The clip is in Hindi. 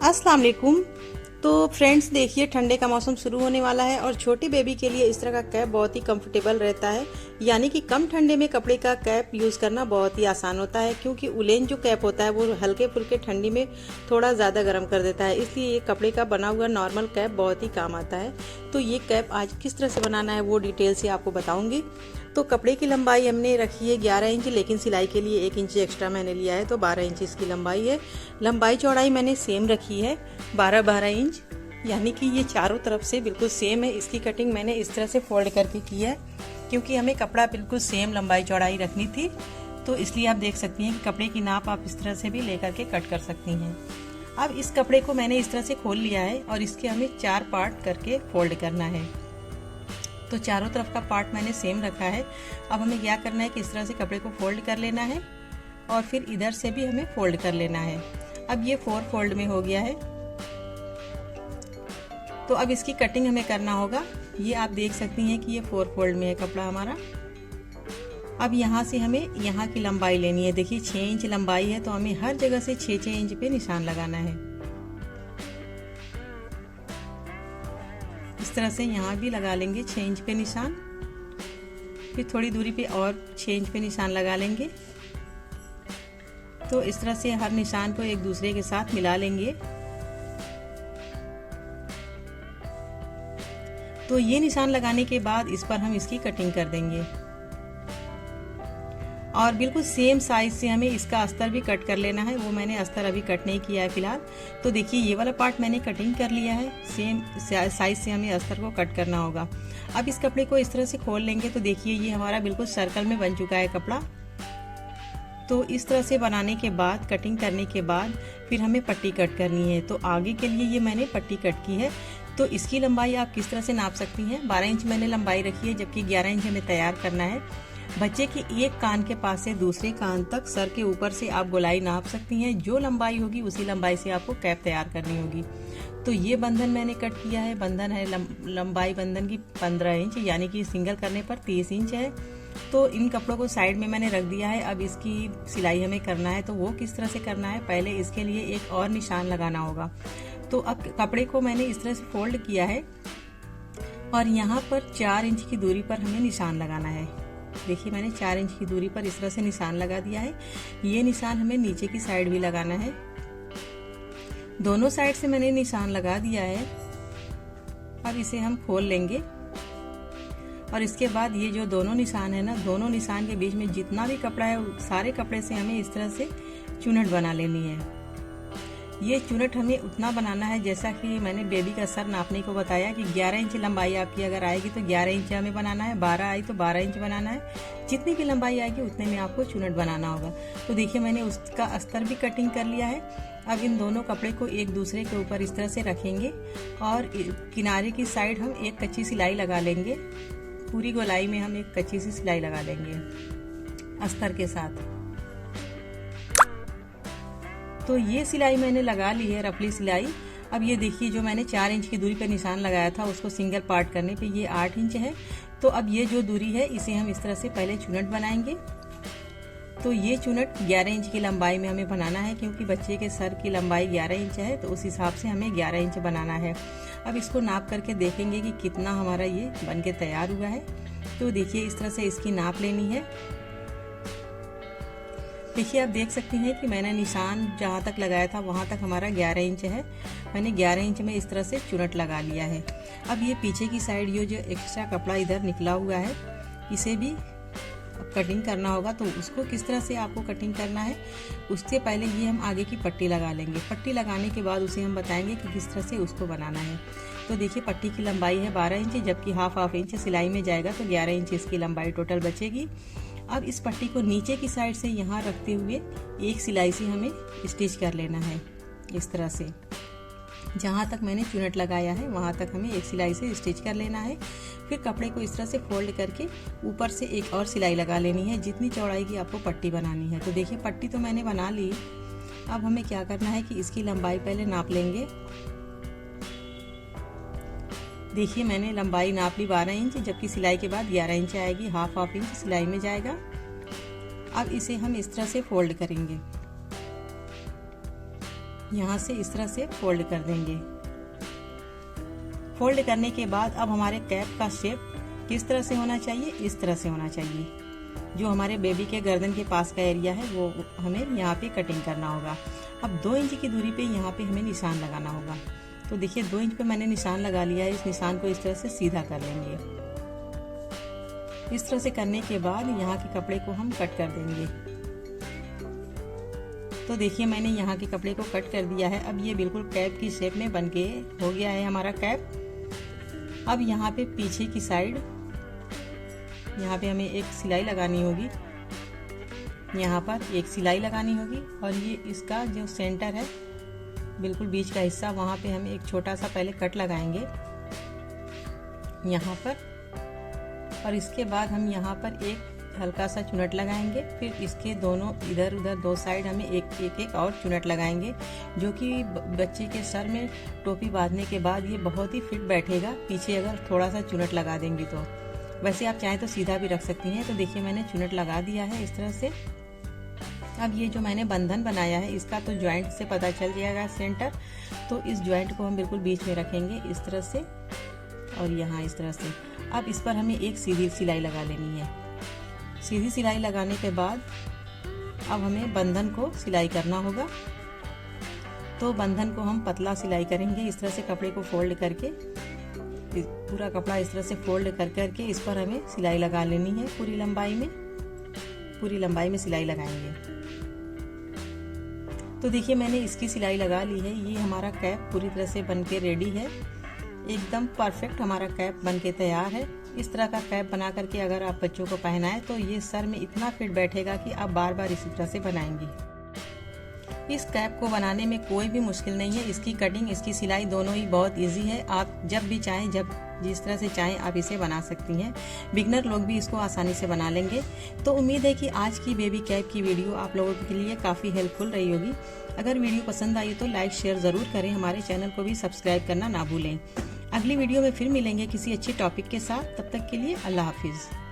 अस्सलाम वालेकुम। तो फ्रेंड्स देखिए, ठंडे का मौसम शुरू होने वाला है और छोटी बेबी के लिए इस तरह का कैप बहुत ही कंफर्टेबल रहता है। यानी कि कम ठंडे में कपड़े का कैप यूज़ करना बहुत ही आसान होता है, क्योंकि उलेन जो कैप होता है वो हल्के फुल्के ठंडी में थोड़ा ज़्यादा गर्म कर देता है। इसलिए ये कपड़े का बना हुआ नॉर्मल कैप बहुत ही काम आता है। तो ये कैप आज किस तरह से बनाना है वो डिटेल से आपको बताऊँगी। तो कपड़े की लंबाई हमने रखी है 11 इंच, लेकिन सिलाई के लिए 1 इंच एक्स्ट्रा मैंने लिया है, तो 12 इंच इसकी लंबाई है। लंबाई चौड़ाई मैंने सेम रखी है 12-12 इंच, यानी कि ये चारों तरफ से बिल्कुल सेम है। इसकी कटिंग मैंने इस तरह से फोल्ड करके की है, क्योंकि हमें कपड़ा बिल्कुल सेम लंबाई चौड़ाई रखनी थी। तो इसलिए आप देख सकती हैं कि कपड़े की नाप आप इस तरह से भी लेकर के कट कर सकती हैं। अब इस कपड़े को मैंने इस तरह से खोल लिया है और इसके हमें 4 पार्ट करके फोल्ड करना है। तो चारों तरफ का पार्ट मैंने सेम रखा है। अब हमें क्या करना है कि इस तरह से कपड़े को फोल्ड कर लेना है और फिर इधर से भी हमें फोल्ड कर लेना है। अब ये 4 फोल्ड में हो गया है। तो अब इसकी कटिंग हमें करना होगा। ये आप देख सकती हैं कि ये 4 फोल्ड में है कपड़ा हमारा। अब यहाँ से हमें यहाँ की लंबाई लेनी है। देखिए 6 इंच लंबाई है, तो हमें हर जगह से 6-6 इंच पे निशान लगाना है। इस तरह से यहाँ भी लगा लेंगे 6 इंच पे निशान, फिर थोड़ी दूरी पे और 6 इंच पे निशान लगा लेंगे। तो इस तरह से हर निशान को एक दूसरे के साथ मिला लेंगे। तो ये निशान लगाने के बाद इस पर हम इसकी कटिंग कर देंगे और बिल्कुल सेम साइज से हमें इसका अस्तर भी कट कर लेना है। वो मैंने अस्तर अभी कट नहीं किया है फिलहाल। तो देखिए ये वाला पार्ट मैंने कटिंग कर लिया है। सेम साइज से हमें अस्तर को कट करना होगा। अब इस कपड़े को इस तरह से खोल लेंगे तो देखिए ये हमारा बिल्कुल सर्कल में बन चुका है कपड़ा। तो इस तरह से बनाने के बाद, कटिंग करने के बाद फिर हमें पट्टी कट करनी है। तो आगे के लिए ये मैंने पट्टी कट की है। तो इसकी लंबाई आप किस तरह से नाप सकती हैं। 12 इंच मैंने लंबाई रखी है, जबकि 11 इंच हमें तैयार करना है। बच्चे के एक कान के पास से दूसरे कान तक सर के ऊपर से आप गोलाई नाप सकती हैं। जो लंबाई होगी उसी लंबाई से आपको कैप तैयार करनी होगी। तो ये बंधन मैंने कट किया है। बंधन है लंबाई बंधन की 15 इंच, यानी कि सिंगल करने पर 30 इंच है। तो इन कपड़ों को साइड में मैंने रख दिया है। अब इसकी सिलाई हमें करना है। तो वो किस तरह से करना है, पहले इसके लिए एक और निशान लगाना होगा। तो अब कपड़े को मैंने इस तरह से फोल्ड किया है और यहाँ पर 4 इंच की दूरी पर हमें निशान लगाना है। देखिए मैंने 4 इंच की दूरी पर इस तरह से निशान लगा दिया है। ये निशान हमें नीचे की साइड भी लगाना है। दोनों साइड से मैंने निशान लगा दिया है। अब इसे हम खोल लेंगे और इसके बाद ये जो दोनों निशान है ना, दोनों निशान के बीच में जितना भी कपड़ा है सारे कपड़े से हमें इस तरह से चुनट बना लेनी है। ये चुनट हमें उतना बनाना है जैसा कि मैंने बेबी का सर नापने को बताया कि 11 इंच लंबाई आपकी अगर आएगी तो 11 इंच हमें बनाना है, 12 आई तो 12 इंच बनाना है। जितनी भी लंबाई आएगी उतने में आपको चुनट बनाना होगा। तो देखिए मैंने उसका अस्तर भी कटिंग कर लिया है। अब इन दोनों कपड़े को एक दूसरे के ऊपर इस तरह से रखेंगे और किनारे की साइड हम एक कच्ची सिलाई लगा लेंगे। पूरी गोलाई में हम एक कच्ची सी सिलाई लगा लेंगे अस्तर के साथ। तो ये सिलाई मैंने लगा ली है, रफली सिलाई। अब ये देखिए जो मैंने 4 इंच की दूरी पर निशान लगाया था उसको सिंगल पार्ट करने पे ये 8 इंच है। तो अब ये जो दूरी है इसे हम इस तरह से पहले चुनट बनाएंगे। तो ये चुनट 11 इंच की लंबाई में हमें बनाना है, क्योंकि बच्चे के सर की लंबाई 11 इंच है। तो उस हिसाब से हमें 11 इंच बनाना है। अब इसको नाप करके देखेंगे कि कितना हमारा ये बन के तैयार हुआ है। तो देखिए इस तरह से इसकी नाप लेनी है। देखिए आप देख सकती हैं कि मैंने निशान जहाँ तक लगाया था वहाँ तक हमारा 11 इंच है। मैंने 11 इंच में इस तरह से चुनट लगा लिया है। अब ये पीछे की साइड ये जो एक्स्ट्रा कपड़ा इधर निकला हुआ है इसे भी कटिंग करना होगा। तो उसको किस तरह से आपको कटिंग करना है, उससे पहले ये हम आगे की पट्टी लगा लेंगे। पट्टी लगाने के बाद उसे हम बताएंगे कि किस तरह से उसको बनाना है। तो देखिए पट्टी की लंबाई है 12 इंच, जबकि हाफ इंच सिलाई में जाएगा तो 11 इंच इसकी लंबाई टोटल बचेगी। अब इस पट्टी को नीचे की साइड से यहाँ रखते हुए एक सिलाई से हमें स्टिच कर लेना है। इस तरह से जहाँ तक मैंने चुनट लगाया है वहाँ तक हमें एक सिलाई से स्टिच कर लेना है। फिर कपड़े को इस तरह से फोल्ड करके ऊपर से एक और सिलाई लगा लेनी है, जितनी चौड़ाई की आपको पट्टी बनानी है। तो देखिए पट्टी तो मैंने बना ली। अब हमें क्या करना है कि इसकी लंबाई पहले नाप लेंगे। देखिए मैंने लंबाई नाप ली 12 इंच, जबकि सिलाई के बाद 11 इंच आएगी। हाफ इंच सिलाई में जाएगा। अब इसे हम इस तरह से फोल्ड करेंगे। यहाँ से इस तरह से फोल्ड कर देंगे। फोल्ड करने के बाद अब हमारे कैप का शेप किस तरह से होना चाहिए, इस तरह से होना चाहिए। जो हमारे बेबी के गर्दन के पास का एरिया है वो हमें यहाँ पे कटिंग करना होगा। अब 2 इंच की दूरी पे यहाँ पे हमें निशान लगाना होगा। तो देखिए 2 इंच पे मैंने निशान लगा लिया है। इस निशान को इस तरह से सीधा कर लेंगे। इस तरह से करने के बाद यहाँ के कपड़े को हम कट कर देंगे। तो देखिए मैंने यहाँ के कपड़े को कट कर दिया है। अब ये बिल्कुल कैप की शेप में बन के हो गया है हमारा कैप। अब यहाँ पे पीछे की साइड यहाँ पे हमें एक सिलाई लगानी होगी। यहाँ पर एक सिलाई लगानी होगी और ये इसका जो सेंटर है बिल्कुल बीच का हिस्सा, वहाँ पे हम एक छोटा सा पहले कट लगाएंगे यहाँ पर। और इसके बाद हम यहाँ पर एक हल्का सा चुनट लगाएंगे। फिर इसके दोनों इधर उधर 2 साइड हमें एक और चुनट लगाएंगे, जो कि बच्चे के सर में टोपी बांधने के बाद ये बहुत ही फिट बैठेगा पीछे अगर थोड़ा सा चुनट लगा देंगी तो। वैसे आप चाहें तो सीधा भी रख सकती हैं। तो देखिए मैंने चुनट लगा दिया है इस तरह से। अब ये जो मैंने बंधन बनाया है इसका तो जॉइंट से पता चल जाएगा सेंटर। तो इस जॉइंट को हम बिल्कुल बीच में रखेंगे इस तरह से और यहाँ इस तरह से। अब इस पर हमें एक सीधी सिलाई लगा लेनी है। सीधी सिलाई लगाने के बाद अब हमें बंधन को सिलाई करना होगा। तो बंधन को हम पतला सिलाई करेंगे इस तरह से, कपड़े को फोल्ड करके पूरा कपड़ा इस तरह से फोल्ड कर करके इस पर हमें सिलाई लगा लेनी है। पूरी लंबाई में सिलाई लगाएंगे। तो देखिए मैंने इसकी सिलाई लगा ली है। ये हमारा कैप पूरी तरह से बनके रेडी है। एकदम परफेक्ट हमारा कैप बनके तैयार है। इस तरह का कैप बना करके अगर आप बच्चों को पहनाएं तो ये सर में इतना फिट बैठेगा कि आप बार बार इसी तरह से बनाएंगी। इस कैप को बनाने में कोई भी मुश्किल नहीं है। इसकी कटिंग, इसकी सिलाई दोनों ही बहुत इजी है। आप जब भी चाहें, जब जिस तरह से चाहें आप इसे बना सकती हैं। बिगनर लोग भी इसको आसानी से बना लेंगे। तो उम्मीद है कि आज की बेबी कैप की वीडियो आप लोगों के लिए काफ़ी हेल्पफुल रही होगी। अगर वीडियो पसंद आई तो लाइक शेयर ज़रूर करें। हमारे चैनल को भी सब्सक्राइब करना ना भूलें। अगली वीडियो में फिर मिलेंगे किसी अच्छे टॉपिक के साथ। तब तक के लिए अल्लाह हाफिज़।